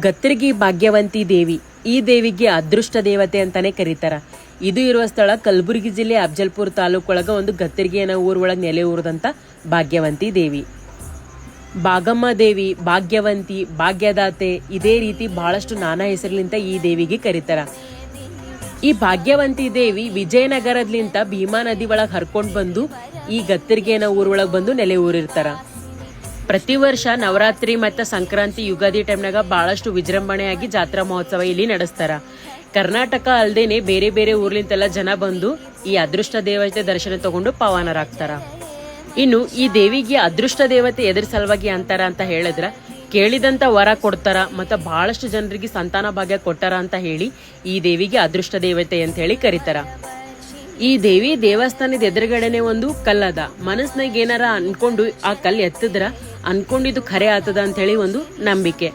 ಗತ್ತರ್ಗಿ ಭಾಗ್ಯವಂತಿ ದೇವಿ. ಈ ದೇವಿಗೆ ಅದೃಷ್ಟ ದೇವತೆ ಅಂತಾನೆ ಕರೀತಾರ. ಇದು ಇರುವ ಸ್ಥಳ ಕಲಬುರಗಿ ಜಿಲ್ಲೆ ಅಫಜಲ್ಪುರ ತಾಲೂಕೊಳಗ ಒಂದು ಗತ್ತರ್ಗಿ ಅನ್ನೋ ಊರೊಳಗೆ ನೆಲೆ ಊರದಂತ ಭಾಗ್ಯವಂತಿ ದೇವಿ. ಭಾಗಮ್ಮ ದೇವಿ, ಭಾಗ್ಯವಂತಿ, ಭಾಗ್ಯದಾತೆ, ಇದೇ ರೀತಿ ಬಹಳಷ್ಟು ನಾನಾ ಹೆಸರಿನಿಂದ ಈ ದೇವಿಗೆ ಕರೀತಾರ. ಈ ಭಾಗ್ಯವಂತಿ ದೇವಿ ವಿಜಯನಗರದ್ಲಿಂತ ಭೀಮಾ ನದಿ ಒಳಗೆ ಹರ್ಕೊಂಡ್ ಬಂದು ಈ ಗತ್ತರ್ಗಿ ಅನ್ನೋ ಊರೊಳಗೆ ಬಂದು ನೆಲೆ ಊರಿರ್ತಾರ. ಪ್ರತಿ ವರ್ಷ ನವರಾತ್ರಿ ಮತ್ತು ಸಂಕ್ರಾಂತಿ ಯುಗಾದಿ ಟೈಮ್ನಾಗ ಬಹಳಷ್ಟು ವಿಜೃಂಭಣೆಯಾಗಿ ಜಾತ್ರಾ ಮಹೋತ್ಸವ ಇಲ್ಲಿ ನಡೆಸ್ತಾರ. ಕರ್ನಾಟಕ ಅಲ್ದೇನೆ ಬೇರೆ ಬೇರೆ ಊರ್ಲಿಂತೆಲ್ಲ ಜನ ಬಂದು ಈ ಅದೃಷ್ಟ ದೇವತೆ ದರ್ಶನ ತಗೊಂಡು ಪಾವನರಾಗ್ತಾರ. ಇನ್ನು ಈ ದೇವಿಗೆ ಅದೃಷ್ಟ ದೇವತೆ ಎದ್ರ ಸಲುವಾಗಿ ಅಂತಾರ ಅಂತ ಹೇಳಿದ್ರ, ಕೇಳಿದಂತ ವರ ಕೊಡ್ತಾರ ಮತ್ತು ಬಹಳಷ್ಟು ಜನರಿಗೆ ಸಂತಾನ ಭಾಗ್ಯ ಕೊಟ್ಟಾರ ಅಂತ ಹೇಳಿ ಈ ದೇವಿಗೆ ಅದೃಷ್ಟ ದೇವತೆ ಅಂತ ಹೇಳಿ ಕರೀತಾರ. ಈ ದೇವಿ ದೇವಸ್ಥಾನದ ಎದುರುಗಡೆನೆ ಒಂದು ಕಲ್ಲದ. ಮನಸ್ನಾಗ ಏನಾರ ಅನ್ಕೊಂಡು ಆ ಕಲ್ಲು ಎತ್ತಿದ್ರ ಅನ್ಕೊಂಡಿದ್ದು ಖರೆ ಆತದ ಅಂತ ಹೇಳಿ ಒಂದು ನಂಬಿಕೆ.